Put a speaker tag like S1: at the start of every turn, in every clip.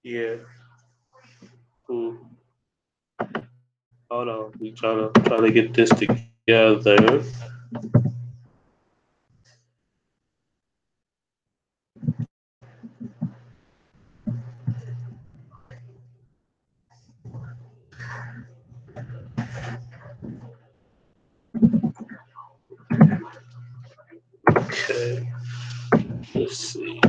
S1: Yeah. Cool. Hold on. We trying to get this together. Okay. Let's see.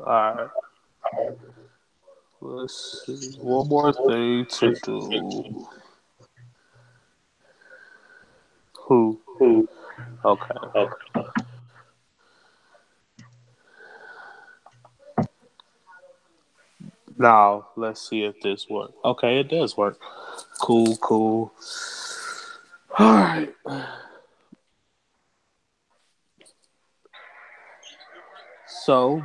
S2: All right. Let's see. One more thing to do. Who?
S1: Cool.
S2: Okay.
S1: Okay.
S2: Now let's see if this works. Okay, it does work. Cool, cool. All right. So,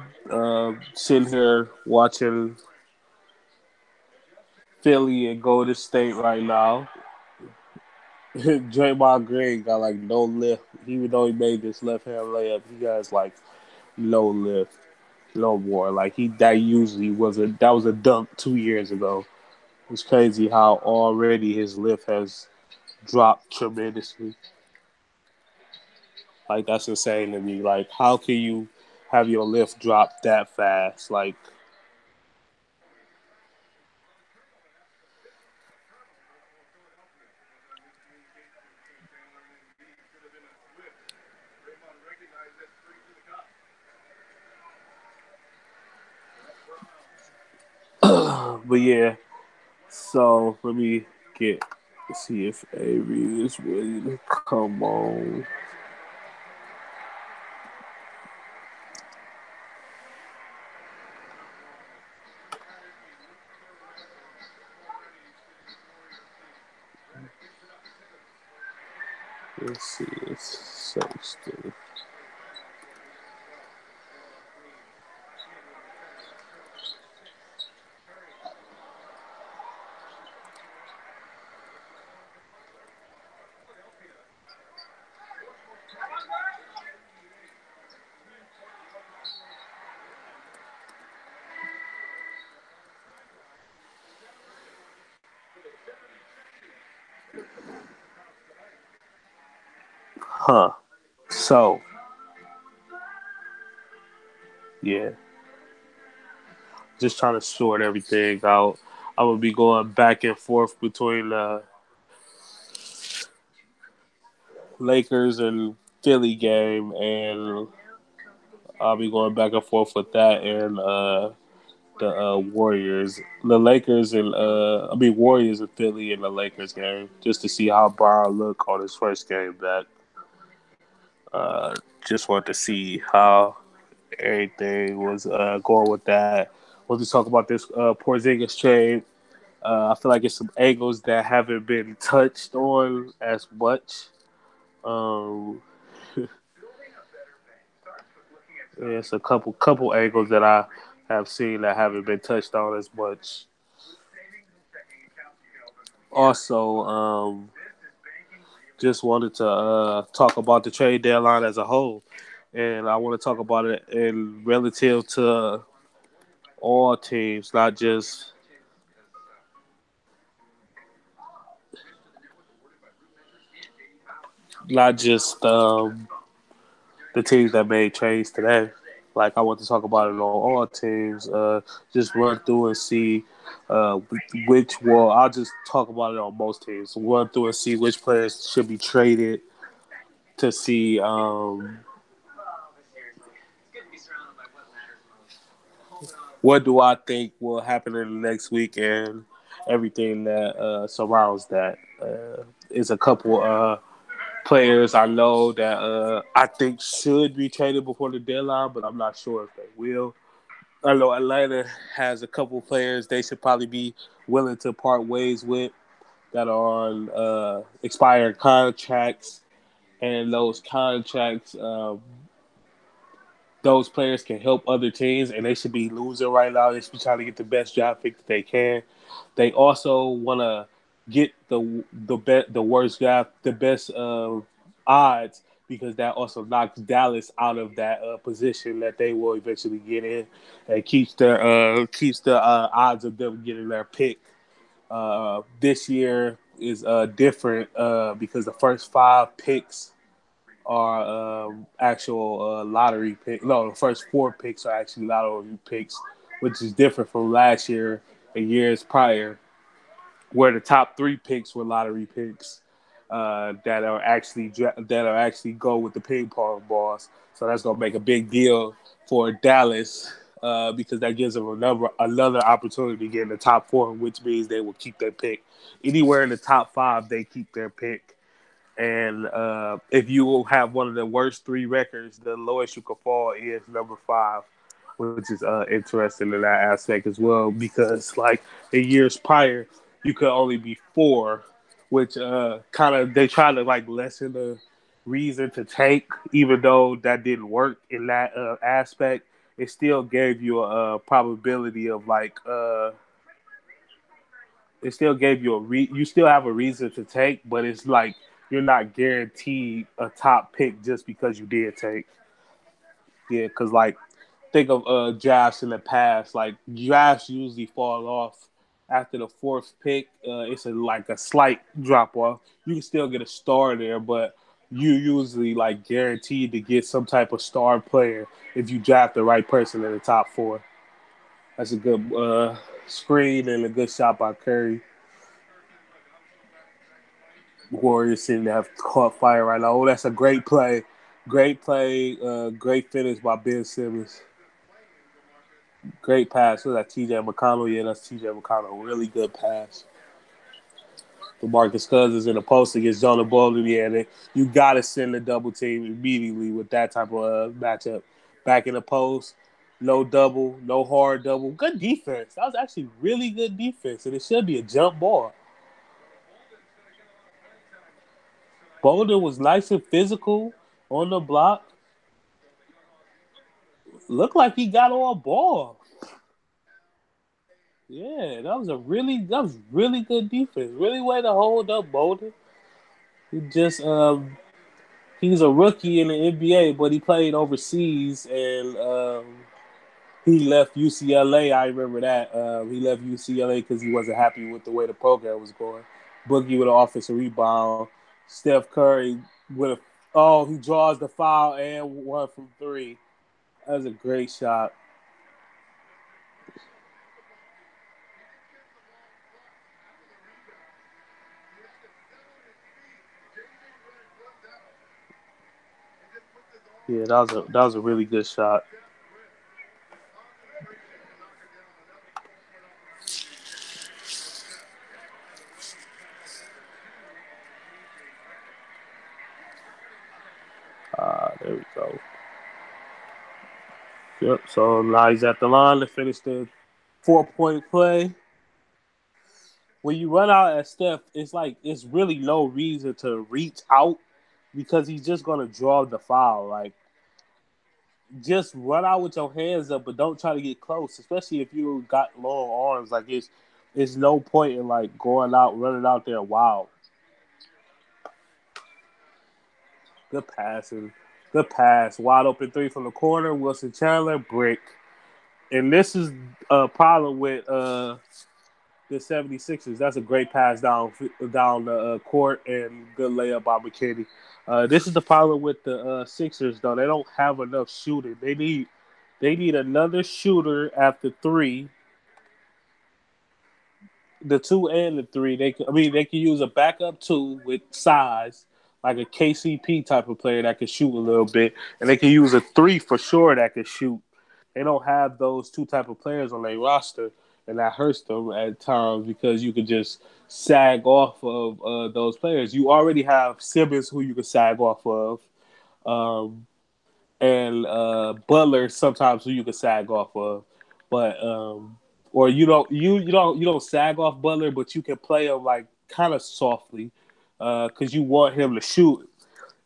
S2: sitting here watching Philly and Golden State right now. Draymond Green got like no lift. Even though he made this left hand layup, he has like no lift, no more. Like that usually was a dunk 2 years ago. It's crazy how already his lift has dropped tremendously. Like that's insane to me. Like how can you have your lift drop that fast? Like but yeah. So let me get see if Avery is ready to come on. Let's see. It's Sexton. Huh. So yeah, just trying to sort everything out. I'm gonna be going back and forth between Lakers and Philly game, and I'll be going back and forth with that and the Warriors, the Lakers, and Warriors and Philly in the Lakers game, just to see how Brown look on his first game back. Just want to see how everything was going with that. We'll just talk about this Porzingis trade. I feel like it's some angles that haven't been touched on as much. Um, it's a couple angles that I have seen that haven't been touched on as much. Also, just wanted to talk about the trade deadline as a whole, and I want to talk about it in relative to all teams, not just the teams that made trades today. Like I want to talk about it on all teams. Just run through and see which. Well, I'll just talk about it on most teams. Run through and see which players should be traded to see what do I think will happen in the next week and everything that surrounds that. Is a couple players I know that I think should be traded before the deadline, but I'm not sure if they will. I know Atlanta has a couple players they should probably be willing to part ways with that are on expired contracts, and those contracts those players can help other teams, and they should be losing right now. They should be trying to get the best draft pick that they can. They also want to get the worst draft, the best odds, because that also knocks Dallas out of that position that they will eventually get in, and keeps the odds of them getting their pick. This year is different because the first five picks are actual lottery pick. No, the first four picks are actually lottery picks, which is different from last year and years prior, where the top three picks were lottery picks that are actually go with the ping pong balls. So that's gonna make a big deal for Dallas because that gives them another opportunity to get in the top four, which means they will keep their pick. Anywhere in the top five, they keep their pick. And if you will have one of the worst three records, the lowest you could fall is number five, which is interesting in that aspect as well. Because like in years prior, you could only be four, which kind of they try to like lessen the reason to tank, even though that didn't work in that aspect. It still gave you a probability of like it still gave you you still have a reason to take, but it's like you're not guaranteed a top pick just because you did take. Yeah, because like think of drafts in the past. Like drafts usually fall off after the fourth pick. It's like a slight drop off. You can still get a star there, but you usually like guaranteed to get some type of star player if you draft the right person in the top four. That's a good screen and a good shot by Curry. Warriors seem to have caught fire right now. Oh, that's a great play. Great play. Great finish by Ben Simmons. Great pass. Was that TJ McConnell? Yeah, that's TJ McConnell. Really good pass. DeMarcus Cousins in the post against Jonah Bolden. Yeah, you got to send the double team immediately with that type of matchup. Back in the post, no double, no hard double. Good defense. That was actually really good defense, and it should be a jump ball. Bolden was nice and physical on the block. Looked like he got on ball. Yeah, that was really good defense. Really way to hold up Bolden. He just he's a rookie in the NBA, but he played overseas and he left UCLA. I remember that he left UCLA because he wasn't happy with the way the program was going. Boogie with an offensive rebound. Steph Curry with a he draws the foul and one from three. That was a great shot. Yeah, that was a really good shot. There we go. Yep. So now he's at the line to finish the 4 point play. When you run out at Steph, it's like it's really no reason to reach out because he's just gonna draw the foul. Like just run out with your hands up, but don't try to get close, especially if you got long arms. Like it's no point in like going out, running out there wild. Good passing. Good pass. Wide open three from the corner. Wilson Chandler, brick. And this is a problem with the 76ers. That's a great pass down the court and good layup by McKinney. This is the problem with the Sixers, though. They don't have enough shooting. They need another shooter after three, the two and the three. They can use a backup two with size, like a KCP type of player that can shoot a little bit, and they can use a three for sure that can shoot. They don't have those two type of players on their roster, and that hurts them at times because you could just sag off of those players. You already have Simmons who you can sag off of, um, and Butler sometimes who you can sag off of, but or you don't sag off Butler, but you can play him like kind of softly because you want him to shoot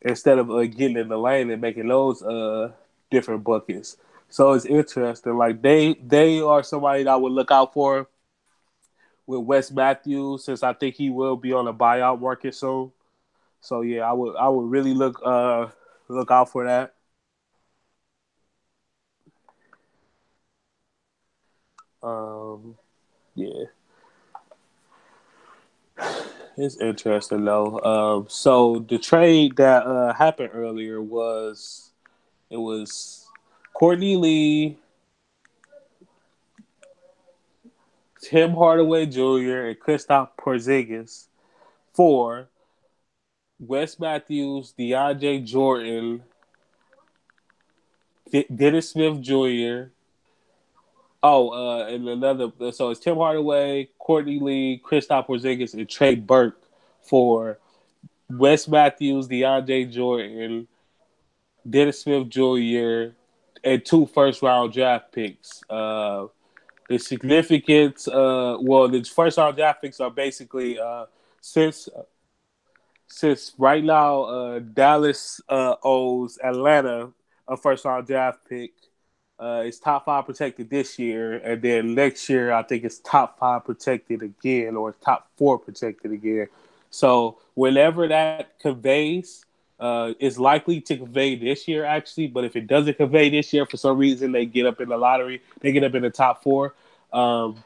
S2: instead of getting in the lane and making those different buckets. So it's interesting. Like they are somebody that I would look out for with Wes Matthews, since I think he will be on the buyout market soon. So yeah, I would really look out for that. Yeah, it's interesting though. So the trade that happened earlier was Courtney Lee, Tim Hardaway Jr., and Kristaps Porzingis for Wes Matthews, DeAndre Jordan, Dennis Smith Jr. Oh, and another. So it's Tim Hardaway, Courtney Lee, Kristaps Porzingis, and Trey Burke for Wes Matthews, DeAndre Jordan, Dennis Smith Jr., and two first round draft picks. The significance, the first round draft picks are basically since since right now Dallas owes Atlanta a first round draft pick. It's top five protected this year, and then next year I think it's top five protected again, or top four protected again. So whenever that conveys, it's likely to convey this year actually. But if it doesn't convey this year for some reason, they get up in the lottery, they get up in the top four. Um,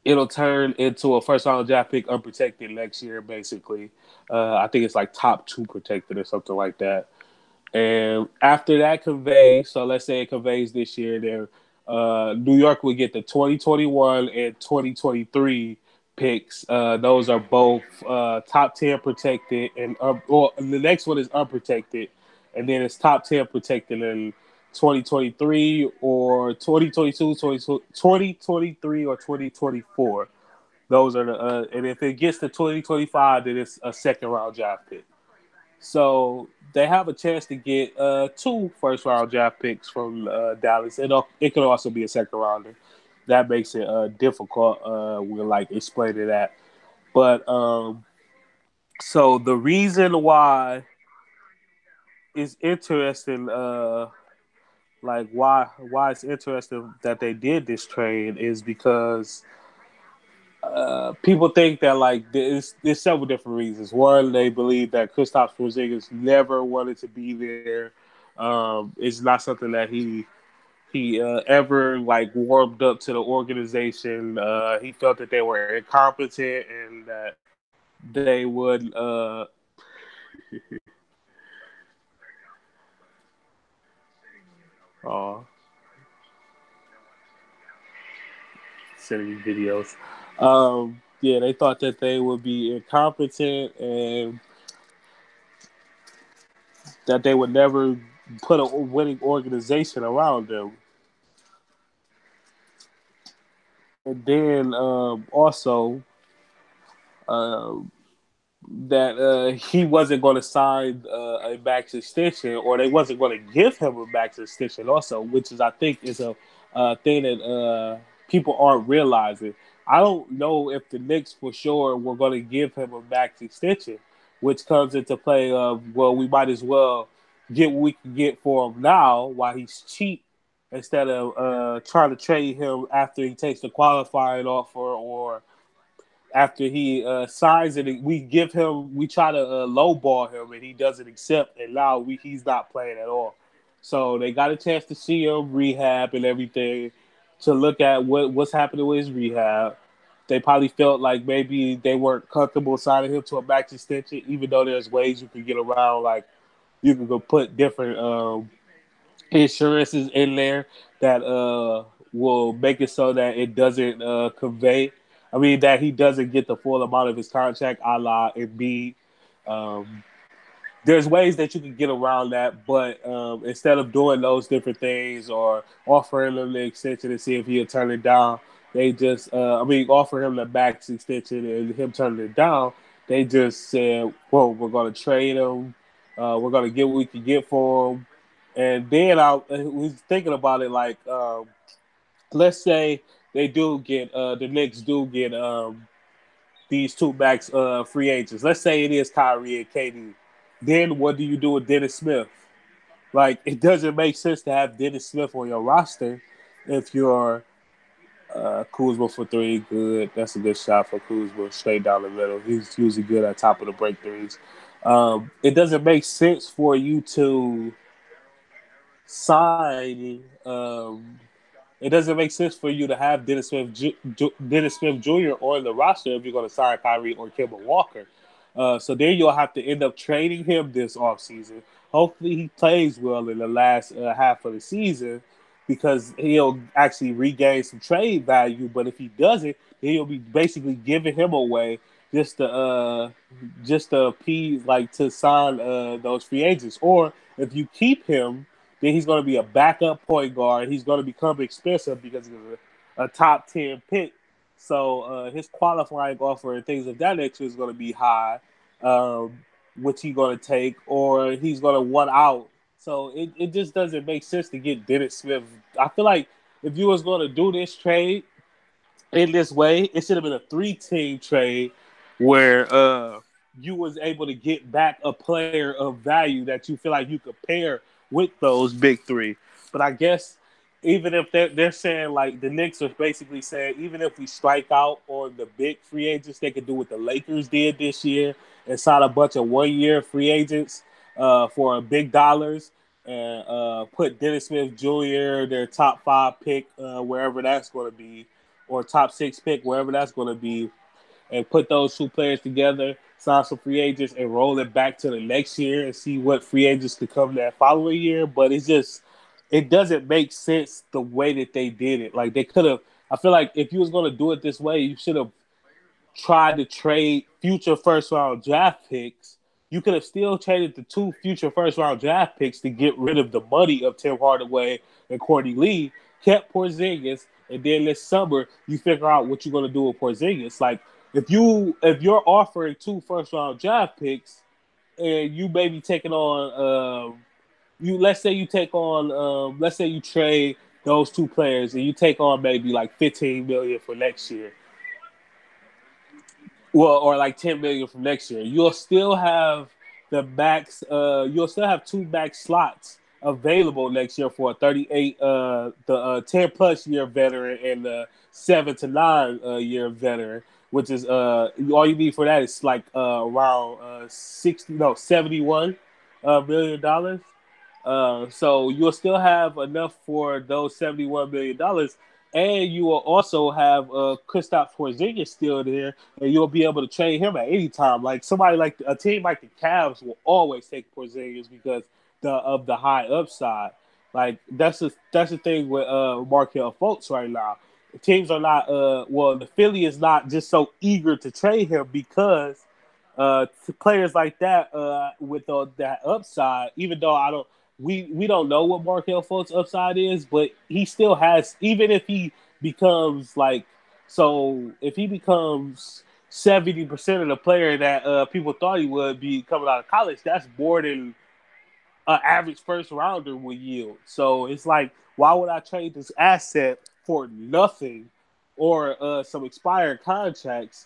S2: it'll turn into a first round draft pick unprotected next year, basically. I think it's like top two protected or something like that. And after that conveys, so let's say it conveys this year, then New York will get the 2021 and 2023 picks. Those are both top 10 protected, and well, the next one is unprotected, and then it's top 10 protected in 2023 or 2022, 2023 or 2024. Those are the and if it gets to 2025, then it's a second round draft pick. So they have a chance to get two first round draft picks from Dallas. It could also be a second rounder. That makes it difficult. We're like explaining that, but so the reason why it's interesting, like why it's interesting that they did this trade is because people think that like there's several different reasons. One, they believe that Kristaps Porzingis never wanted to be there. It's not something that he ever like warmed up to the organization. He felt that they were incompetent and that they would. Uh, Sending videos. Yeah, they thought that they would be incompetent and that they would never put a winning organization around them. And then also um, that he wasn't going to sign a max extension, or they wasn't going to give him a max extension. Also, which is I think is a thing that people aren't realizing. I don't know if the Knicks for sure were going to give him a max extension, which comes into play of well, we might as well get what we can get for him now while he's cheap instead of trying to trade him after he takes the qualifying offer or after he signs it, we try to lowball him, and he doesn't accept, and now he's not playing at all. So they got a chance to see him rehab and everything, to look at what's happening with his rehab. They probably felt like maybe they weren't comfortable signing him to a max extension, even though there's ways you can get around, like you can go put different insurances in there that will make it so that it doesn't convey. I mean that he doesn't get the full amount of his contract, a la Embiid. Um, there's ways that you can get around that, but instead of doing those different things or offering him the extension to see if he'll turn it down, they just, offer him the max extension and him turning it down. They just said, "Well, we're going to trade him. We're going to get what we can get for him." And then I was thinking about it, like, let's say they do get the Knicks do get these two backs free agents. Let's say it is Kyrie and KD. Then what do you do with Dennis Smith? Like, it doesn't make sense to have Dennis Smith on your roster if you're Kuzma for three. Good. That's a good shot for Kuzma, straight down the middle. He's usually good at top of the break threes. It doesn't make sense for you to sign. It doesn't make sense for you to have Dennis Smith Jr. on the roster if you're going to sign Kyrie or Kemba Walker. So then you'll have to end up trading him this offseason. Hopefully he plays well in the last half of the season because he'll actually regain some trade value. But if he doesn't, then you'll be basically giving him away just to appease, like, to sign those free agents. Or if you keep him, then he's going to be a backup point guard. He's going to become expensive because he's a top 10 pick. So his qualifying offer and things of that nature is going to be high, um, which he's going to take, or he's going to want out. So it just doesn't make sense to get Dennis Smith. I feel like if you was going to do this trade in this way, it should have been a three-team trade where you was able to get back a player of value that you feel like you could pair with those big three. But I guess even if they're saying, like, the Knicks are basically saying, even if we strike out on the big free agents, they could do what the Lakers did this year and sign a bunch of 1 year free agents for big dollars and put Dennis Smith Jr., their top five pick, wherever that's going to be, or top six pick, wherever that's going to be, and put those two players together, sign some free agents, and roll it back to the next year and see what free agents could come that following year. But it doesn't make sense the way that they did it. Like, they could have. I feel like if you was going to do it this way, you should have tried to trade future first round draft picks. You could have still traded the two future first round draft picks to get rid of the money of Tim Hardaway and Courtney Lee, kept Porzingis, and then this summer you figure out what you're going to do with Porzingis. Like, if you're offering two first round draft picks and you may be taking on you let's say you take on let's say you trade those two players and you take on maybe like 15 million for next year, well, or like 10 million from next year, you'll still have you'll still have two max slots available next year for a 38 the 10 plus year veteran and the 7 to 9 year veteran, which is all you need for that is like around 60 no 71 $1 million. So you'll still have enough for those $71 million, and you will also have Kristaps Porzingis still there, and you'll be able to trade him at any time. Like, somebody like a team like the Cavs will always take Porzingis because of the high upside. Like, that's the thing with Markelle Fultz right now. Teams are not the Philly is not just so eager to trade him because to players like that with that upside, even though I don't we don't know what Markelle Fultz upside is, but he still has, even if he becomes like, so if he becomes 70% of the player that people thought he would be coming out of college, that's more than an average first rounder would yield. So it's like, why would I trade this asset for nothing or some expired contracts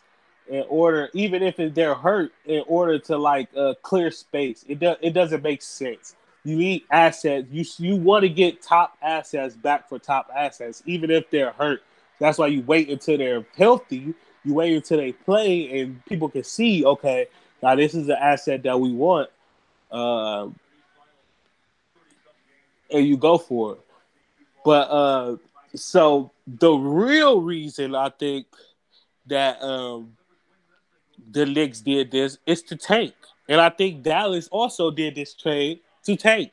S2: in order, even if they're hurt, in order to like clear space? It doesn't make sense. You need assets. You want to get top assets back for top assets, even if they're hurt. That's why you wait until they're healthy. You wait until they play, and people can see, okay, now this is the asset that we want. Um, and you go for it. But so the real reason I think that the Knicks did this is to tank, and I think Dallas also did this trade to tank.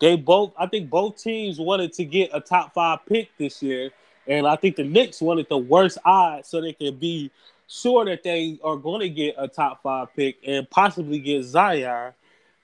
S2: I think both teams wanted to get a top five pick this year, and I think the Knicks wanted the worst odds so they could be sure that they are going to get a top five pick and possibly get Zion.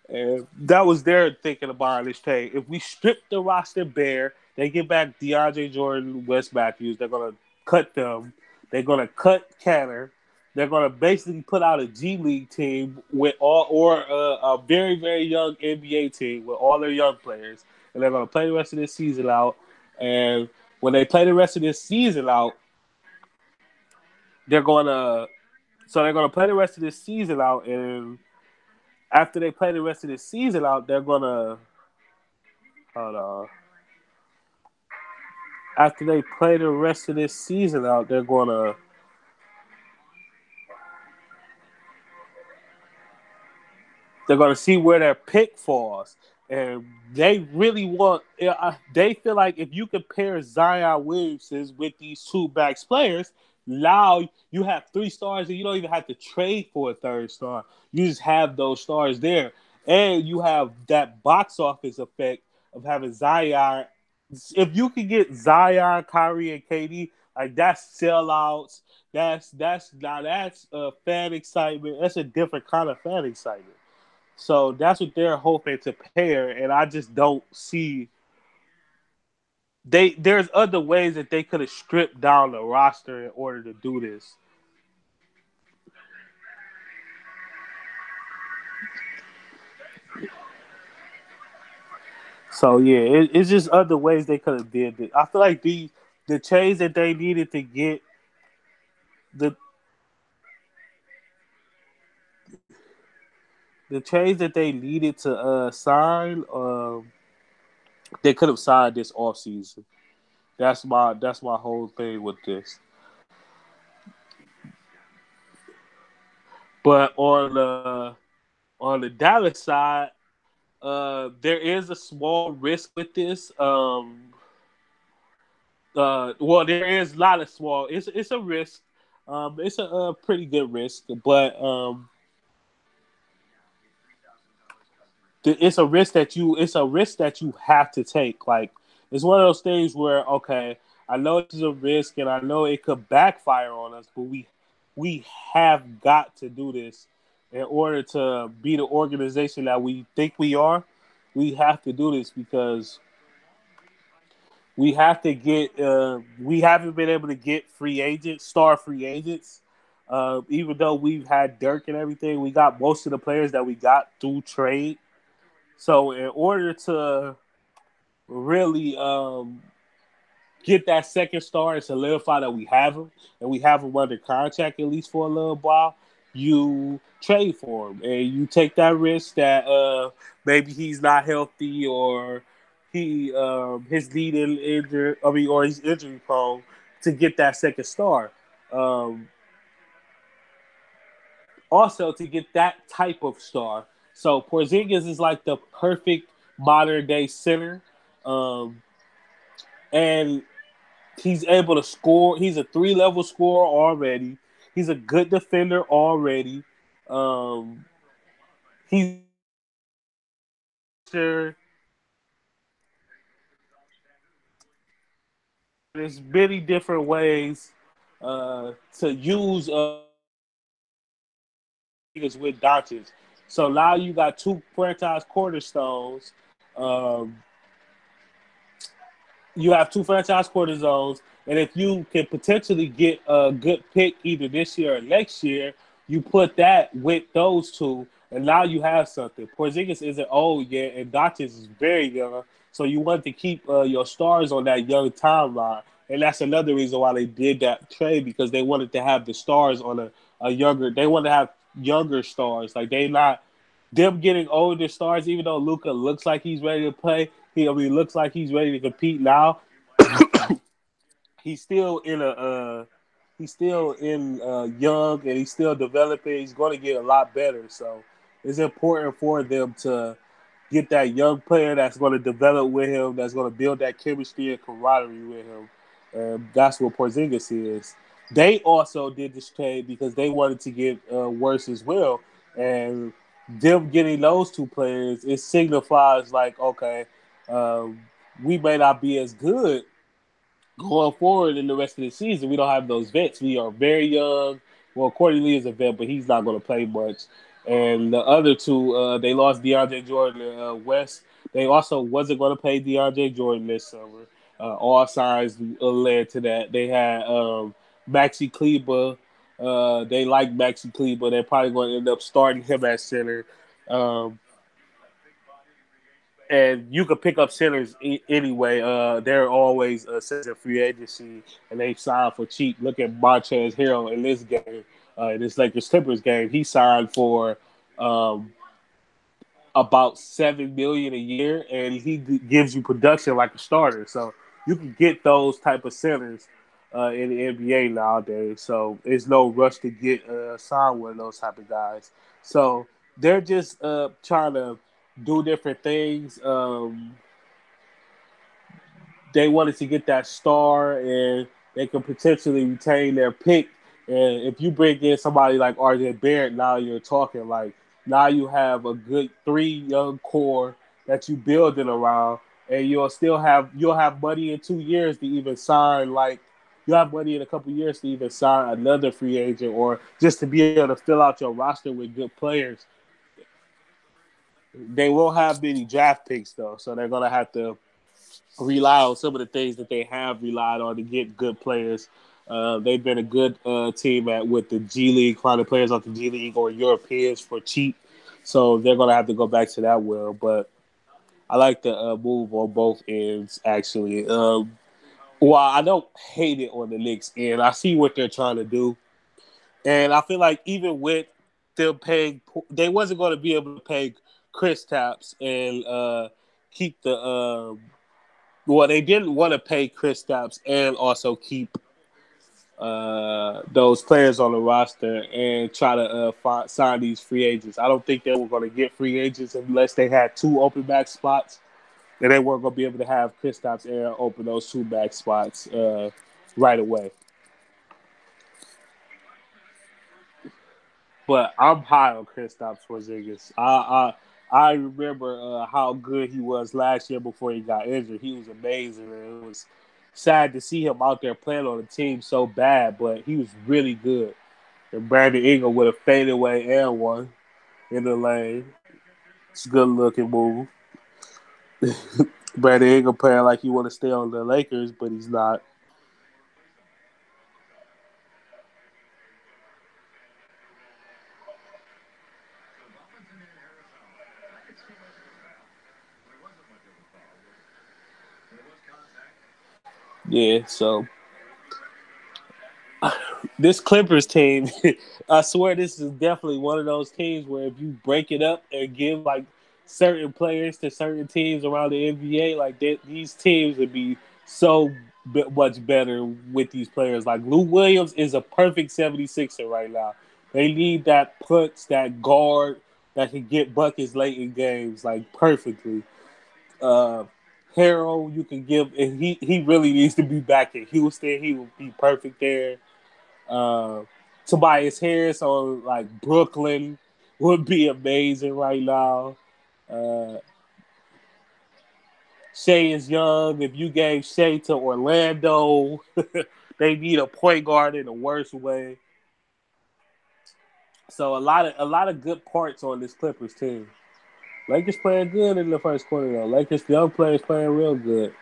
S2: And that was their thinking about this trade. If we strip the roster bare, they get back DeAndre Jordan, Wes Matthews. They're gonna cut them. They're gonna cut Canner. They're gonna basically put out a G League team with all, or a very very young NBA team with all their young players, and they're gonna play the rest of this season out. And when they play the rest of this season out, they're gonna they're gonna play the rest of this season out, and after they play the rest of this season out, they're gonna Hold on. After they play the rest of this season out, they're gonna see where their pick falls, and they really want. They feel like if you compare Zion Williamson with these two backs players, now you have three stars, and you don't even have to trade for a third star. You just have those stars there, and you have that box office effect of having Zion. If you can get Zion, Kyrie, and KD, like that's sellouts. That's fan excitement. That's a different kind of fan excitement. So that's what they're hoping to pair, and I just don't see there's other ways that they could have stripped down the roster in order to do this. So yeah, it's just other ways they could have did it. I feel like the change that they needed to get the the change that they needed to sign, they could have signed this offseason. That's my whole thing with this. But on the Dallas side, there is a small risk with this. Well, there is a lot of small. It's a risk. It's a pretty good risk, but it's a risk that you have to take. Like it's one of those things where okay, I know this is a risk, and I know it could backfire on us, but we have got to do this in order to be the organization that we think we are. We have to do this because we have to get. We haven't been able to get star free agents. Even though we've had Dirk and everything, we got most of the players that we got through trade. So in order to really get that second star and solidify that we have him, and we have him under contract at least for a little while, you trade for him and you take that risk that maybe he's not healthy or he his lead injured. I mean, or he's injury prone to get that second star. Um, Also, to get that type of star. So Porzingis is like the perfect modern day center. Um, and he's able to score. He's a three-level scorer already. He's a good defender already. Um, he's sure there's many different ways to use with Doncic. So now you got two franchise cornerstones. Um, you have two franchise cornerstones, and if you can potentially get a good pick either this year or next year, you put that with those two, and now you have something. Porzingis isn't old yet, and Doncic is very young, so you want to keep your stars on that young timeline, and that's another reason why they did that trade because they wanted to have the stars on a younger. They want to have younger stars, like they not them getting older stars. Even though Luka looks like he's ready to play, looks like he's ready to compete now. he's still in a he's still in young and he's still developing. He's going to get a lot better. So it's important for them to get that young player that's going to develop with him, that's going to build that chemistry and camaraderie with him. And that's what Porzingis is. They also did this trade because they wanted to get worse as well. And them getting those two players, it signifies like, okay, um, we may not be as good going forward in the rest of the season. We don't have those vets. We are very young. Well, Courtney Lee is a vet, but he's not going to play much. And the other two, they lost DeAndre Jordan and West. They also wasn't going to pay DeAndre Jordan this summer. All signs led to that. They had Maxi Kleber. They like Maxi Kleber. They're probably going to end up starting him at center. Um, and you could pick up centers anyway. They're always centers free agency, and they signed for cheap. Look at Montrezl Harrell in this game, in this Lakers Clippers game. He signed for um, about $7 million a year, and he gives you production like a starter. So you can get those type of centers in the NBA nowadays. So it's no rush to get signed with those type of guys. So they're just trying to do different things. They wanted to get that star, and they could potentially retain their pick. And if you bring in somebody like RJ Barrett, now you're talking like now you have a good three young core that you building around, and you'll have money in 2 years to even sign like you have money in a couple years to even sign another free agent or just to be able to fill out your roster with good players. They won't have many draft picks though, so they're gonna have to rely on some of the things that they have relied on to get good players. They've been a good team at with the G League, finding players off the G League or Europeans for cheap. So they're going to have to go back to that well. But I like the move on both ends, actually. Well, I don't hate it on the Knicks end. I see what they're trying to do. And I feel like even with them paying, they wasn't going to be able to pay Kristaps and keep the well, they didn't want to pay Kristaps and also keep those players on the roster and try to sign these free agents. I don't think they were going to get free agents unless they had two open back spots, and they weren't going to be able to have Kristaps and open those two back spots right away. But I'm high on Kristaps Porzingis. I remember how good he was last year before he got injured. He was amazing, and it was sad to see him out there playing on the team so bad. But he was really good. And Brandon Ingram would have faded away and one in the lane. It's a good looking move. Brandon Ingram playing like he want to stay on the Lakers, but he's not. Yeah, so this Clippers team, I swear this is definitely one of those teams where if you break it up and give like certain players to certain teams around the NBA, like these teams would be so much better with these players. Like Lou Williams is a perfect 76er right now. They need that punch, that guard that can get buckets late in games, like perfectly. Uh, Harold, you can give, and he really needs to be back in Houston. He would be perfect there. Uh, Tobias Harris on like Brooklyn would be amazing right now. Uh, Shea is young. If you gave Shea to Orlando, they need a point guard in the worst way. So a lot of good parts on this Clippers team. Lakers playing good in the first quarter though. Lakers young players playing real good.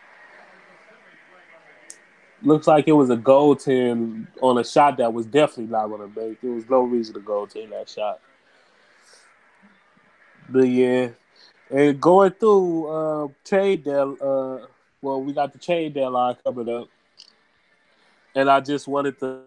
S2: Looks like it was a goaltend on a shot that was definitely not going to make. There was no reason to goaltend that shot. But yeah, and going through well, we got the trade deadline coming up, and I just wanted to.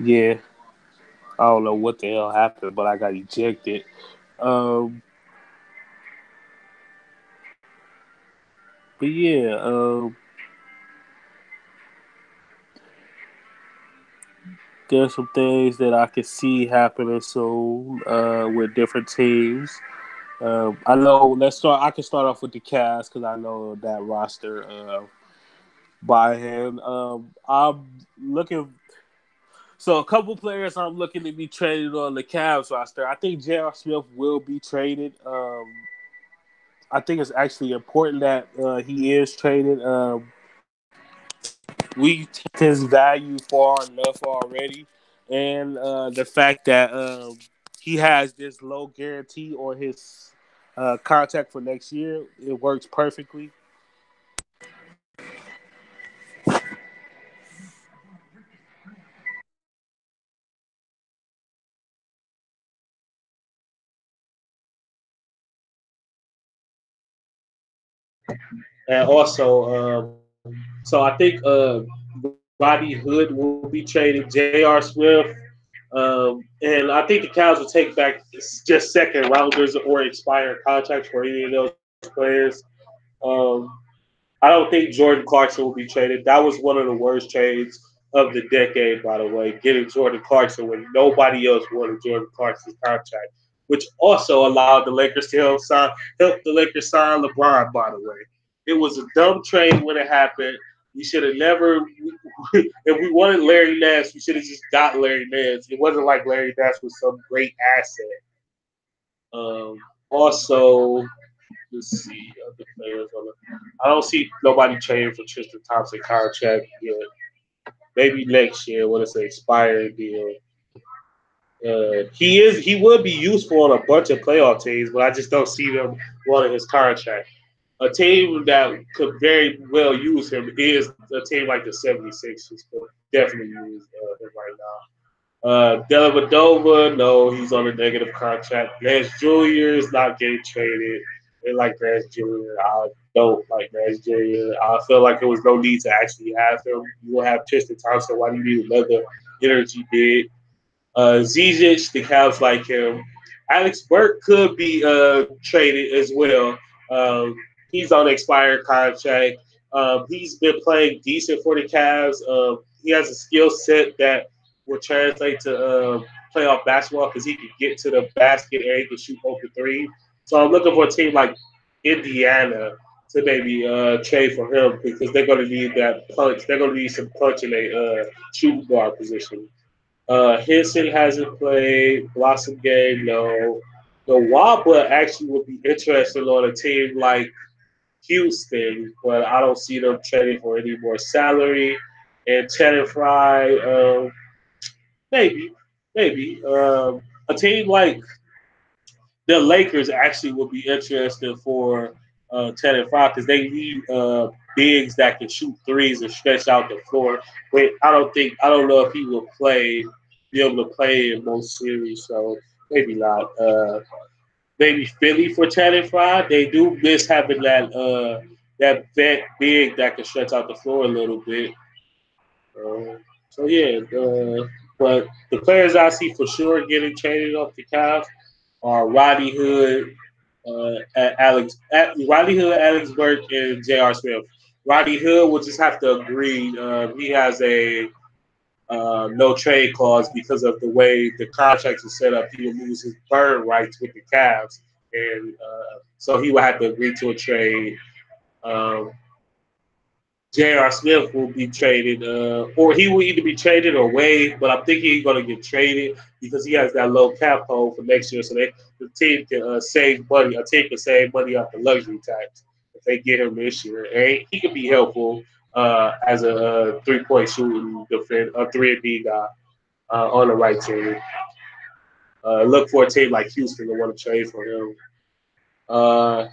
S2: Yeah, I don't know what the hell happened, but I got ejected. Um, but yeah, there's some things that I can see happening soon with different teams. I know. Let's start. I can start off with the Cavs because I know that roster by hand. I'm looking. So a couple players I'm looking to be traded on the Cavs roster. I think J.R. Smith will be traded. I think it's actually important that he is traded. We take his value far enough already, and the fact that he has this low guarantee on his contract for next year. It works perfectly.
S3: And also, so I think Roddy Hood will be traded. J.R. Smith, and I think the Cavs will take back just second rounders or expiring contracts for any of those players. Um, I don't think Jordan Clarkson will be traded. That was one of the worst trades of the decade, by the way, getting Jordan Clarkson when nobody else wanted Jordan Clarkson's contract, which also allowed the Lakers to help the Lakers sign LeBron, by the way. It was a dumb trade when it happened. We should have never, if we wanted Larry Nance, we should have just got Larry Nance. It wasn't like Larry Nance was some great asset. Also, let's see other players on the. I don't see nobody trading for Tristan Thompson contract yet. Maybe next year when it's an expiring deal. He would be useful on a bunch of playoff teams, but I just don't see them wanting his contract. A team that could very well use him is a team like the 76ers could definitely use him right now. Delavadova, no, he's on a negative contract. Nance Jr. is not getting traded. They like Nance Jr. I don't like Nance Jr. I feel like there was no need to actually have him. You will have Tristan Thompson. Why do you need another energy big? Zizic, the Cavs like him. Alex Burke could be traded as well. Um, he's on an expired contract. He's been playing decent for the Cavs. He has a skill set that will translate to playoff basketball because he can get to the basket and he can shoot open three. So I'm looking for a team like Indiana to maybe trade for him because they're going to need that punch. They're going to need some punch in a shooting guard position. Henson hasn't played. Blossom game, no. The Wabba actually would be interesting on a team like Houston, but I don't see them trading for any more salary. And Channing Fry, maybe, maybe. A team like the Lakers actually would be interested for Channing Fry because they need bigs that can shoot threes and stretch out the floor. But I don't know if he will be able to play in most series. So maybe not. Maybe Philly for Channing Fry. They do miss having that vet big that can stretch out the floor a little bit. So yeah, but the players I see for sure getting traded off the Cavs are Roddy Hood, Roddy Hood, Alex Burke, and J.R. Smith. Roddy Hood will just have to agree. He has a no trade clause because of the way the contracts are set up. He will lose his bird rights with the Cavs, and so he will have to agree to a trade. Um, J.R. Smith will be traded, or he will either be traded or waived. But I'm thinking he's going to get traded because he has that low cap hold for next year, so the team can save money. A team can save money off the luxury tax if they get him this year. And he could be helpful as a 3-point shooting defender, a 3-and-D guy on the right team. Look for a team like Houston to want to trade for him. Uh,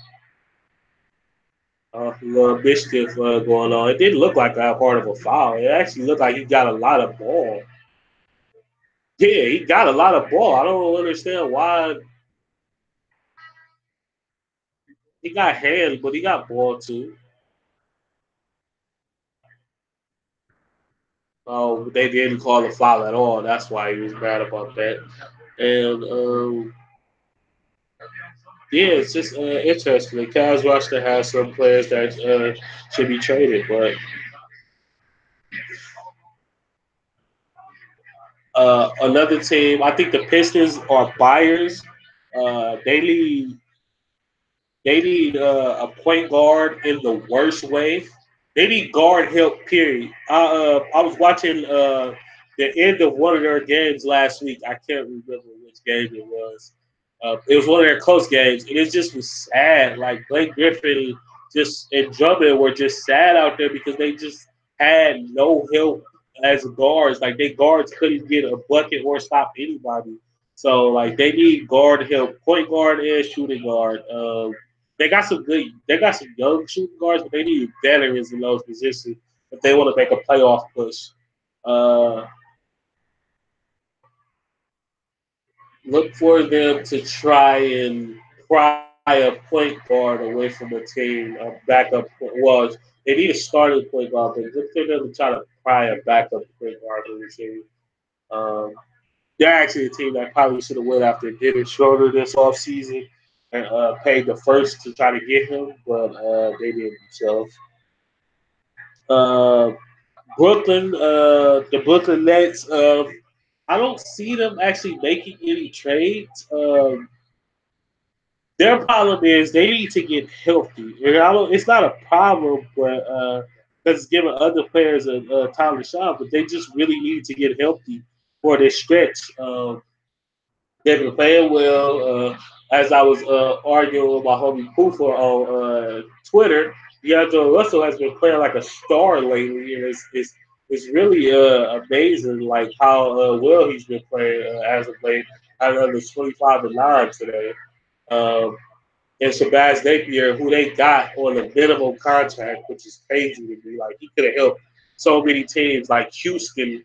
S3: little mischief going on. It didn't look like that hard of a foul. It actually looked like he got a lot of ball. Yeah, he got a lot of ball. I don't understand why he got hands, but he got ball too. Oh, they didn't call a foul at all. That's why he was mad about that. And yeah, it's just interesting. The Cavs roster has some players that should be traded, but another team, I think the Pistons are buyers. They need a point guard in the worst way. They need guard help. Period. I was watching the end of one of their games last week. I can't remember which game it was. It was one of their close games, and it just was sad. Like Blake Griffin just and Drummond were just sad out there because they just had no help as guards. Like they guards couldn't get a bucket or stop anybody. So like they need guard help, point guard and shooting guard. They got some young shooting guards, but they need veterans in those positions if they want to make a playoff push. Uh, Look for them to try and pry a point guard away from a team, a backup. Well, they need a starting point guard, but look for them to try to pry a backup point guard from the team. Um, they're actually a team that probably should have went after Dennis Schroeder this offseason and paid the first to try to get him, but they didn't themselves. Uh, the Brooklyn Nets. I don't see them actually making any trades. Their problem is they need to get healthy. And I don't, it's not a problem, but because it's giving other players a time to shine, but they just really need to get healthy for this stretch. They've been playing well. As I was arguing with my homie Poofa on Twitter, DeAndre Russell has been playing like a star lately, and it's really amazing like how well he's been playing as of late. I know there's 25-9 today. Um, and Shabazz Napier, who they got on a minimum contract, which is crazy to me. Like he could have helped so many teams, like Houston.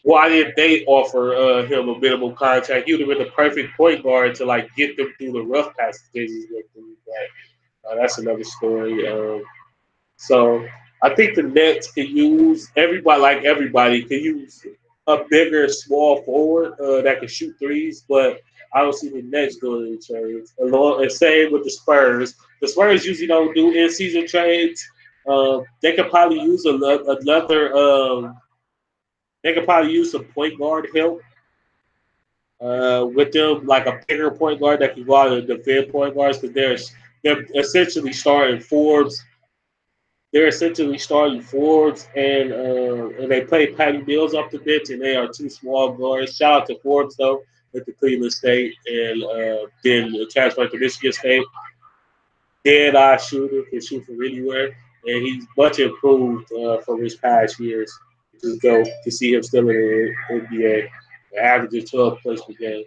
S3: Why did they offer him a minimum contract? He would have been the perfect point guard to like get them through the rough passages with them. But that's another story. So I think the Nets could use everybody could use a bigger small forward that can shoot threes, but I don't see the Nets doing any trades. And same with the Spurs. The Spurs usually don't do in season trades. They could probably use another. They could probably use some point guard help with them, like a bigger point guard that can go out and defend point guards because they're essentially starting Forbes. They're essentially starting Forbes, and they play Patty Mills off the bench, and they are two small guards. Shout out to Forbes though, at the Cleveland State, and then transferred to Michigan State. Dead eye shooter, can shoot from anywhere, and he's much improved from his past years. Just go to see him still in the NBA, averaging 12 points per game.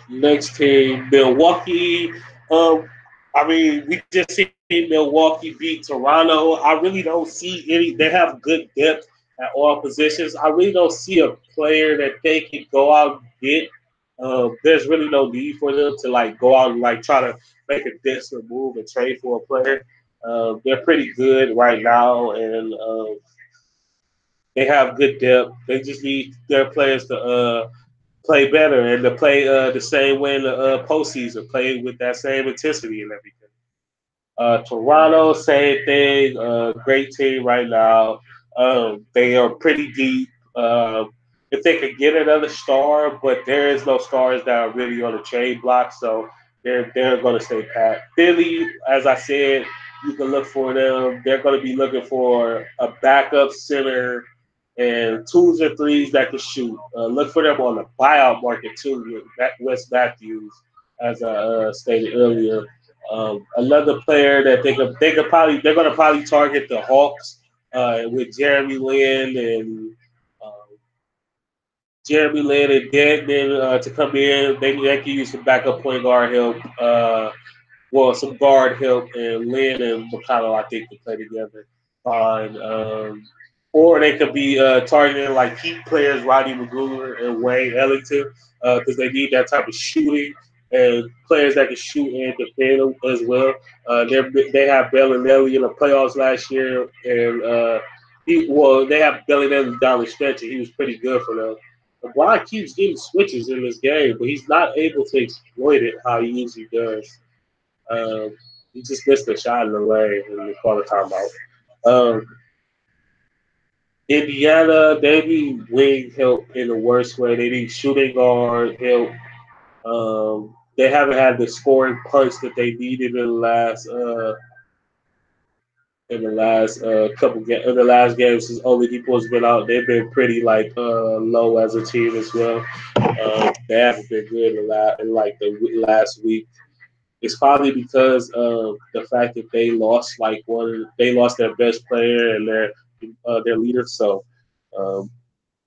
S3: Next team, Milwaukee. Um, I mean, we just seen Milwaukee beat Toronto. I really don't see any. They have good depth at all positions. I really don't see a player that they can go out and get. There's really no need for them to like go out and like try to make a desperate move and trade for a player. They're pretty good right now, and they have good depth. They just need their players to play better and to play the same way in the postseason, play with that same intensity and everything. Toronto, same thing. Great team right now. They are pretty deep. If they could get another star, but there is no stars that are really on the trade block, so they're going to stay pat. Philly, as I said, you can look for them. They're going to be looking for a backup center and twos and threes that can shoot. Look for them on the buyout market too with Wes Matthews, as I stated earlier. Another player that they're gonna probably target the Hawks with um, Jeremy Lin and Deadman to come in. They can use some backup point guard help. Some guard help, and Lynn and McConnell, I think, can play together fine. Or they could be targeting like Heat players, Rodney McGruder and Wayne Ellington, because they need that type of shooting and players that can shoot and defend as well. They have Bellinelli in the playoffs last year, and they have Bellinelli down the stretch, and he was pretty good for them. LeBron keeps getting switches in this game, but he's not able to exploit it how he usually does. Um, he just missed a shot in the lane in the quarter timeout. Um, Indiana, they need wing help in the worst way. They need shooting guard help. They haven't had the scoring punch that they needed in the last game since Oladipo's been out. They've been pretty like low as a team as well. They haven't been good in like the last week. It's probably because of the fact that they lost their best player and their leader. So um,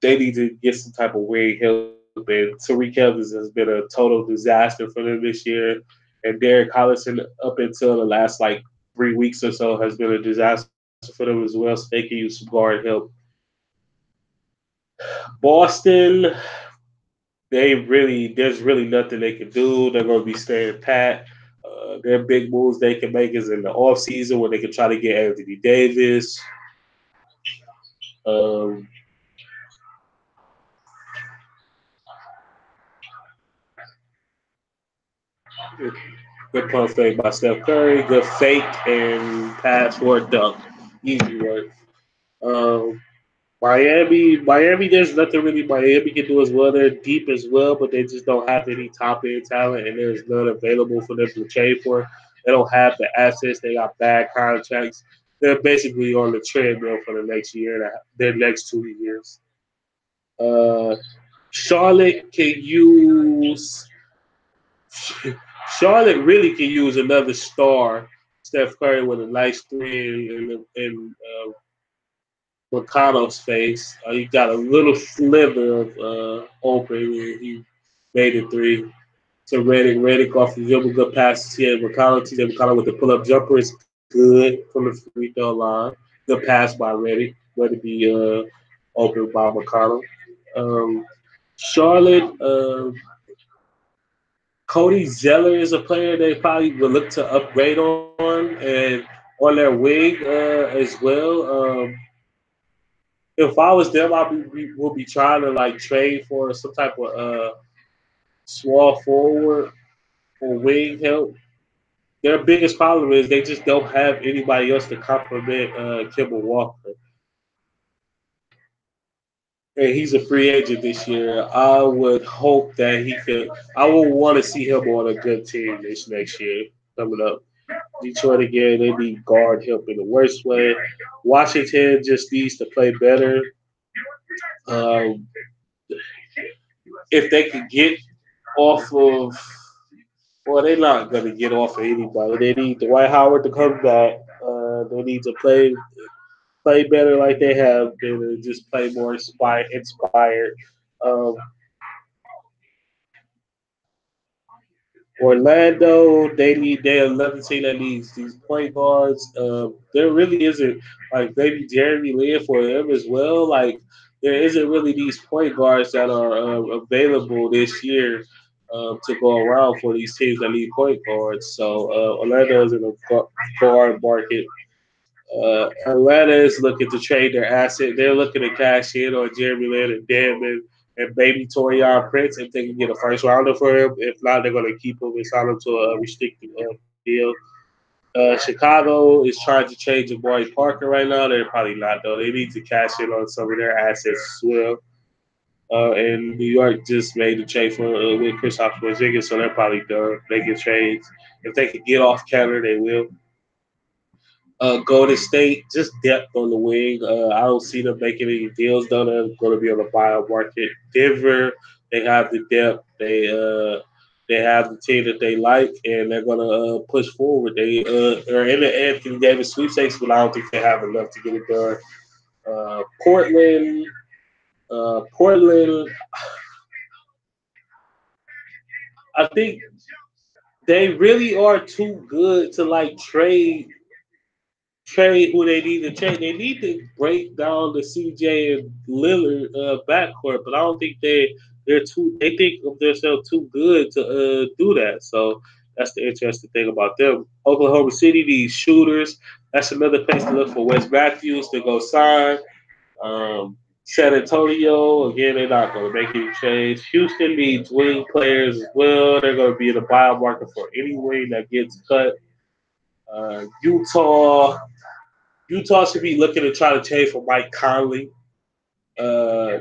S3: they need to get some type of wing help. And Tariq Evans has been a total disaster for them this year. And Derek Collison, up until the last like 3 weeks or so, has been a disaster for them as well. So they can use some guard help. Boston, there's really nothing they can do. They're going to be staying pat. Their big moves they can make is in the offseason where they can try to get Anthony Davis. Um, Good pump fake by Steph Curry. Good fake and pass for a dunk. Easy work. Um, Miami, there's nothing really Miami can do as well. They're deep as well, but they just don't have any top end talent, and there's none available for them to trade for. They don't have the assets. They got bad contracts. They're basically on the treadmill for the next year, their next 2 years. Uh, Charlotte can use. Charlotte really can use another star, Steph Curry, with a nice three in McConnell's face. He got a little sliver of open, and he made a three to Reddick. Reddick off the dribble, good passes here. McConnell, TJ McConnell with the pull up jumper is good from the free throw line. Good pass by Reddick. Let it be open by McConnell. Um, Charlotte, Cody Zeller is a player they probably will look to upgrade on, and on their wing as well. If I was them, would be trying to like trade for some type of small forward or wing help. Their biggest problem is they just don't have anybody else to complement Kimball Walker. And he's a free agent this year. I would hope that he could. I would want to see him on a good team this next year coming up. Detroit again, they need guard help in the worst way. Washington just needs to play better. Um, if they could get off of, well, they're not going to get off of anybody. They need Dwight Howard to come back. They need to play better like they have been, and just play more inspired. Um, Orlando, they're another team that needs these point guards. There really isn't like maybe Jeremy Lin for them as well. Like there isn't really these point guards that are available this year to go around for these teams that need point guards. So Orlando is in a guard market. Atlanta is looking to trade their asset. They're looking to cash in on Jeremy Lin and Damon and maybe Torian Prince if they can get a first rounder for him. If not, they're going to keep him and sign him to a restricted deal. Chicago is trying to change Jabari Parker right now. They're probably not though. They need to cash in on some of their assets as well. And New York just made the trade for with Kristaps Porzingis, so they're probably done making trades. If they could get off counter, they will. Golden State, just depth on the wing. I don't see them making any deals done. They're going to be on the buyout market. Denver, they have the depth. They have the team that they like, and they're going to push forward. They are in the Anthony Davis sweepstakes, but I don't think they have enough to get it done. Portland. I think they really are too good to like trade who they need to trade. They need to break down the CJ and Lillard backcourt, but I don't think they're too. They think of themselves too good to do that. So that's the interesting thing about them. Oklahoma City needs shooters. That's another place to look for Wes Matthews to go sign. San Antonio, again, they're not going to make any trades. Houston needs wing players as well. They're going to be in the buyout market for any wing that gets cut. Utah, Utah should be looking to try to trade for Mike Conley, uh,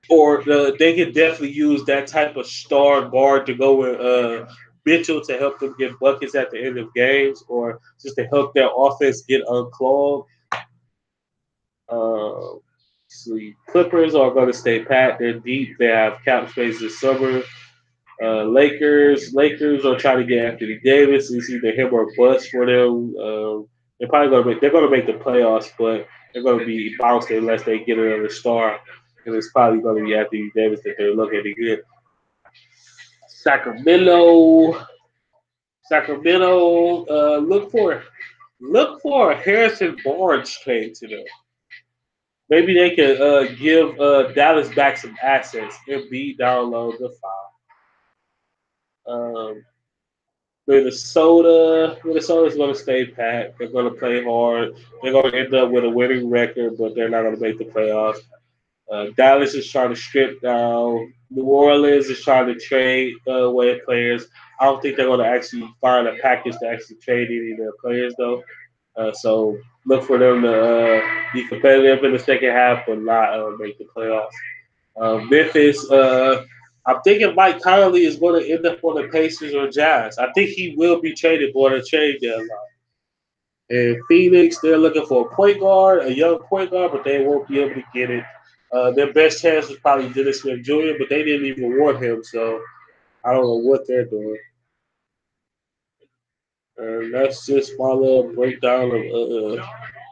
S3: they could definitely use that type of star guard to go with Mitchell to help them get buckets at the end of games, or just to help their offense get unclogged. See, Clippers are going to stay pat. They're deep. They have cap space this summer. Lakers are trying to get Anthony Davis. It's either him or bust for them. They're going to make the playoffs, but they're going to be bounced unless they get another star. and it's probably going to be Anthony Davis that they're looking to get. Sacramento, Sacramento, look for a Harrison Barnes trade to them. Maybe they could give Dallas back some assets and be download the file. Minnesota's going to stay pat. They're going to play hard. They're going to end up with a winning record, but they're not going to make the playoffs. Dallas is trying to strip down. New Orleans is trying to trade away players. I don't think they're going to actually find a package to actually trade any of their players, though. So look for them to be competitive in the second half, but not make the playoffs. Memphis, I'm thinking Mike Conley is going to end up on the Pacers or Jazz. I think he will be traded for the trade deadline. And Phoenix, they're looking for a point guard, a young point guard, but they won't be able to get it. Their best chance was probably Dennis Smith Jr., but they didn't even want him, so I don't know what they're doing. And that's just my little breakdown of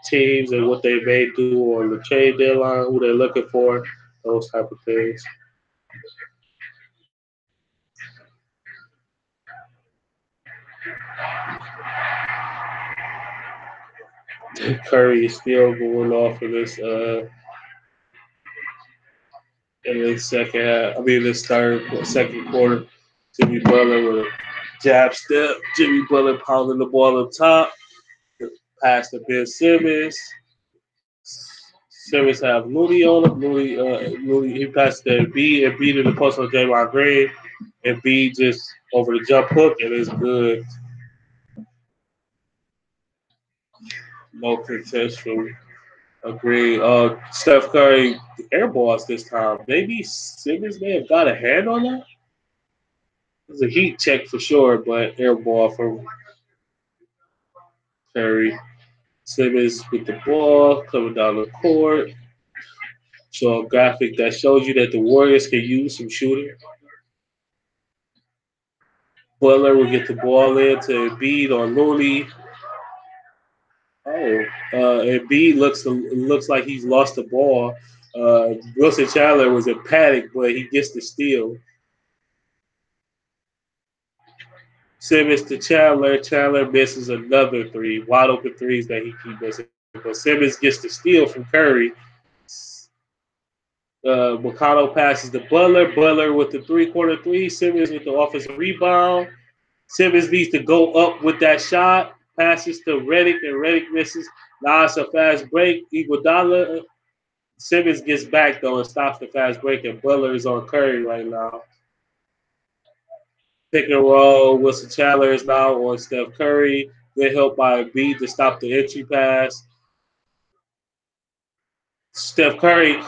S3: teams and what they may do on the trade deadline, who they're looking for, those type of things. Curry is still going off in this second half. I mean, this second quarter. Jimmy Butler with a jab step. Jimmy Butler pounding the ball up top. Pass to Ben Simmons. Simmons have Looney on him. Looney he passed to B and beat in the post on Draymond Green. And B just over the jump hook and it's good. No contest from Agree. Steph Curry airballs this time. Maybe Simmons may have got a hand on that. It was a heat check for sure, but airball from Curry. Simmons with the ball coming down the court. So a graphic that shows you that the Warriors can use some shooting. Butler will get the ball in to Embiid on Looney. Oh, Embiid looks like he's lost the ball. Wilson Chandler was in panic, but he gets the steal. Simmons to Chandler. Chandler misses another three. Wide open threes that he keeps missing. But Simmons gets the steal from Curry. McConnell passes to Butler. Butler with the three-quarter three. Simmons with the offensive rebound. Simmons needs to go up with that shot. Passes to Redick, and Redick misses. Now it's a fast break. Iguodala. Simmons gets back, though, and stops the fast break, and Butler is on Curry right now. Pick and roll. Wilson Chandler is now on Steph Curry. Good help by Embiid to stop the entry pass. Steph Curry,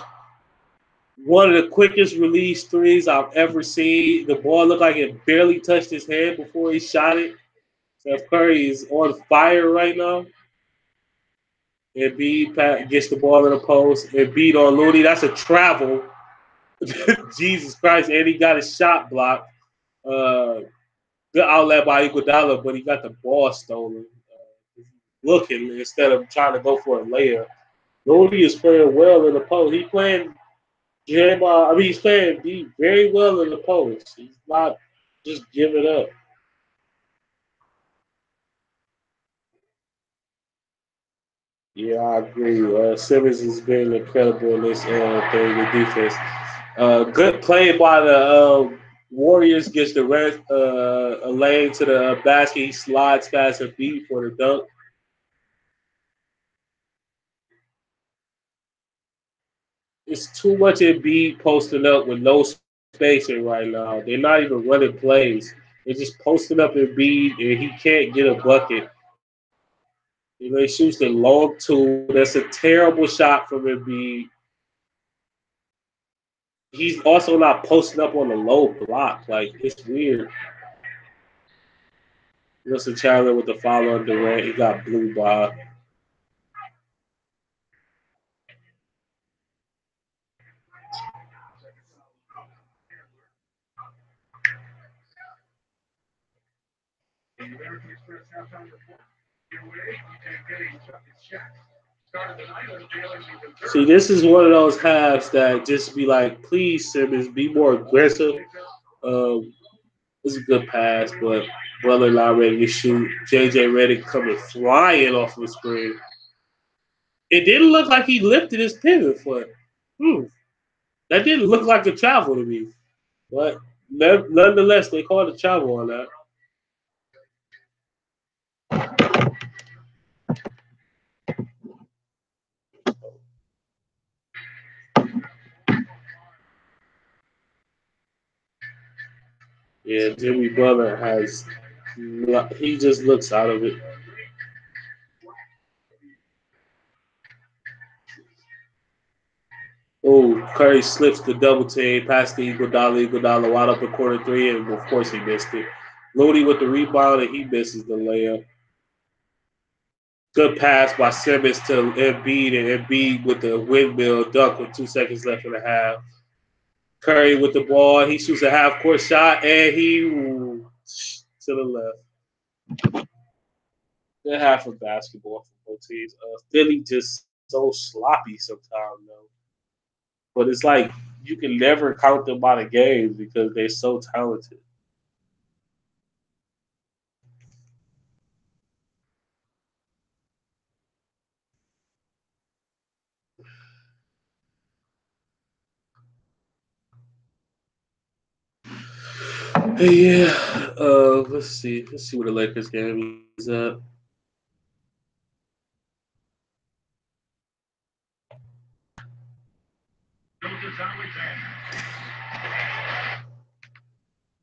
S3: one of the quickest release threes I've ever seen. The ball looked like it barely touched his head before he shot it. Steph Curry is on fire right now. Embiid gets the ball in the post. Embiid on Looney. That's a travel. Jesus Christ. And he got a shot blocked. Good outlet by Iguodala, but he got the ball stolen. Looking instead of trying to go for a layup. Looney is playing well in the post. He's playing B very well in the post. He's not just giving up. Yeah, I agree. Simmons has been incredible in this thing with defense. Good play by the Warriors. Gets the red a lane to the basket. He slides past a beat for the dunk. It's too much Embiid posting up with no spacing right now. They're not even running plays. They're just posting up Embiid, and he can't get a bucket. He shoots the long two. That's a terrible shot from Embiid. He's also not posting up on the low block. Like, it's weird. Wilson Chandler with the foul on Durant. He got blue by. See, this is one of those halves that just be like, please, Simmons, be more aggressive. Um, it's a good pass, but Butler not ready to shoot. JJ Redick coming flying off the screen. It didn't look like he lifted his pivot foot. That didn't look like a travel to me. But nonetheless, they called a travel on that. Yeah, Jimmy Butler has. He just looks out of it. Oh, Curry slips the double team, past the Iguodala. Iguodala wide up in corner three, and of course he missed it. Looney with the rebound, and he misses the layup. Good pass by Simmons to Embiid, and Embiid with the windmill dunk with 2 seconds left in the half. Curry with the ball, he shoots a half court shot, and he to the left. Good half of basketball for both teams. Philly just so sloppy sometimes, though. But it's like you can never count them by the games because they're so talented. Yeah. Let's see. Let's see where the Lakers game is at.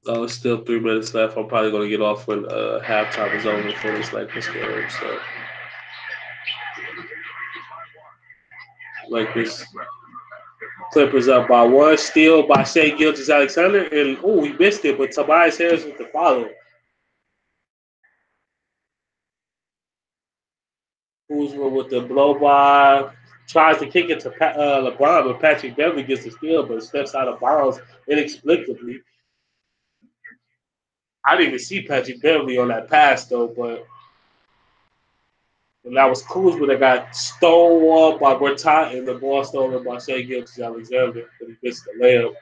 S3: Oh, it's still 3 minutes left. I'm probably gonna get off when halftime is over for this Lakers game. So Lakers Clippers up by one. Steal by Shea Gilgeous-Alexander, and he missed it, but Tobias Harris with the follow. Kuzma with the blow by. Tries to kick it to LeBron, but Patrick Beverly gets the steal, but steps out of bounds inexplicably. I didn't even see Patrick Beverly on that pass though, but and that was Kuzma that got stonewalled by Bertat and the ball stolen by Shea Gilgeous-Alexander, but he missed the layup.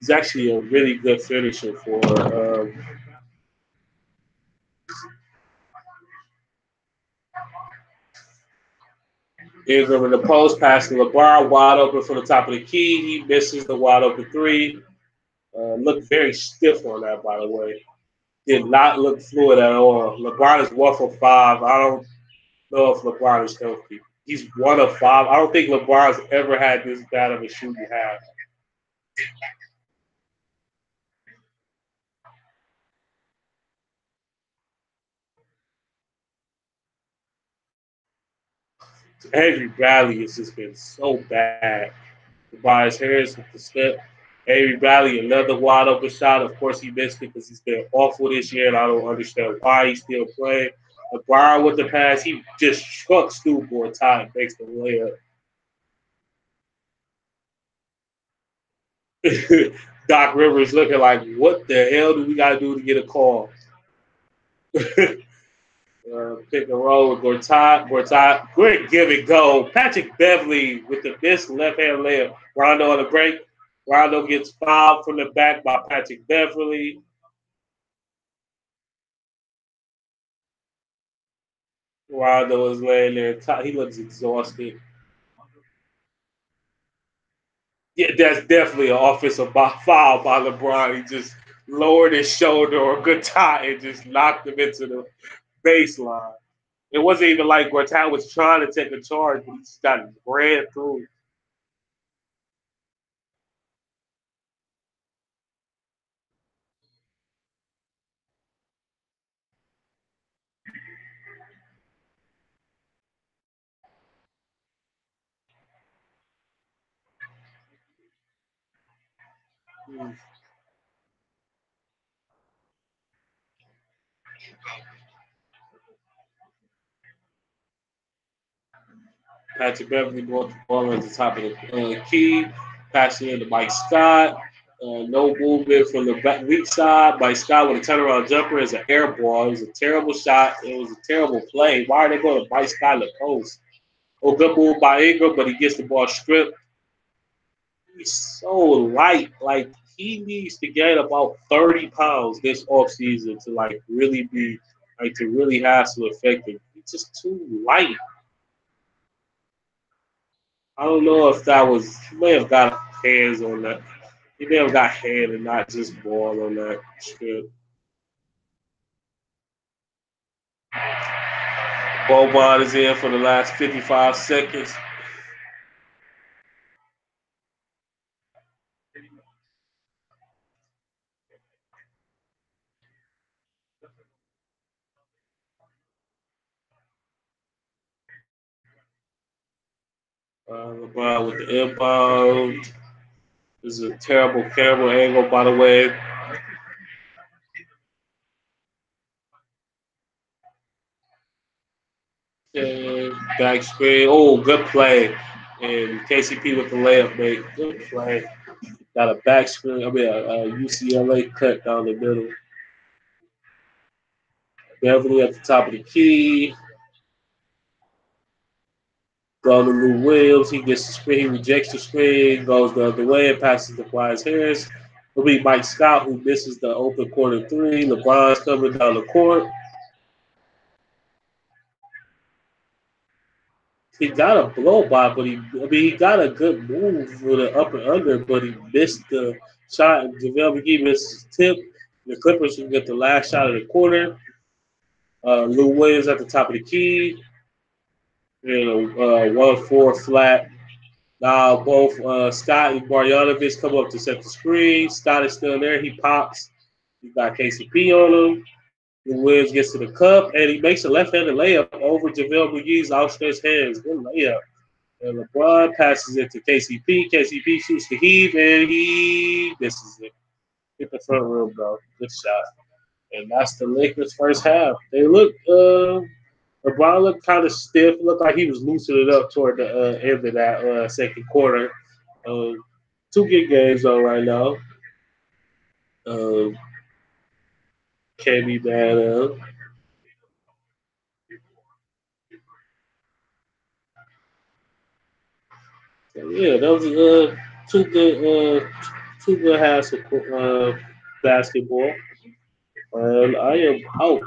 S3: He's actually a really good finisher for Ingram in the post, passing LeBron wide open from the top of the key. He misses the wide open three. Looked very stiff on that, by the way. Did not look fluid at all. LeBron is 1 for 5. I don't know if LeBron is healthy. He's 1 of 5. I don't think LeBron's ever had this bad of a shooting half. Andrew Bradley has just been so bad. Tobias Harris with the step. Avery Bradley, another wide open shot. Of course, he missed it because he's been awful this year, and I don't understand why he's still playing. LeBron with the pass, he just struck Stu Bortat and makes the layup. Doc Rivers looking like, what the hell do we got to do to get a call? Pick and roll with Bortat. Bortat, great give and go. Patrick Beverly with the missed left hand layup. Rondo on the break. Rondo gets fouled from the back by Patrick Beverly. Rondo is laying there. He looks exhausted. Yeah, that's definitely an offensive foul by LeBron. He just lowered his shoulder or good tie and just knocked him into the baseline. It wasn't even like Gortat was trying to take a charge, but he just got ran through. Patrick Beverly brought the ball at the top of the key, passing into Mike Scott. No movement from the weak side by Scott with a turnaround jumper as an air ball. It was a terrible shot. It was a terrible play. Why are they going to bite Scott in the post? Oh, good move by Ingram, but he gets the ball stripped. He's so light. Like, he needs to gain about 30 pounds this offseason to, like, really be, like, to really have some effective. He's just too light. I don't know if that was, he may have got hands on that. He may have got hand and not just ball on that strip. Boban is in for the last 55 seconds. LeBron with the inbound. This is a terrible camera angle, by the way. And back screen. Oh, good play. And KCP with the layup, mate. Good play. Got a back screen. I mean, a UCLA cut down the middle. Beverly at the top of the key. Go to Lou Williams. He gets the screen. He rejects the screen. Goes the other way and passes to Tobias Harris. It'll be Mike Scott who misses the open corner three. LeBron's coming down the court. He got a blow by, but he got a good move with an up and under, but he missed the shot. JaVale McGee missed his tip. The Clippers can get the last shot of the quarter. Lou Williams at the top of the key. And a 1-4 flat. Now both Scott and Marjanovic come up to set the screen. Scott is still there. He pops. He got KCP on him. Lou Williams gets to the cup, and he makes a left-handed layup over JaVale McGee's outstretched hands. Good layup. And LeBron passes it to KCP. KCP shoots the heave, and he misses it. Hit the front rim, bro. Good shot. And that's the Lakers' first half. They look, LeBron looked kind of stiff. Looked like he was loosening it up toward the end of that second quarter. Two good games, though, right now. Um, can't be bad. So, yeah, that was two good, two good halves of basketball. And I am out.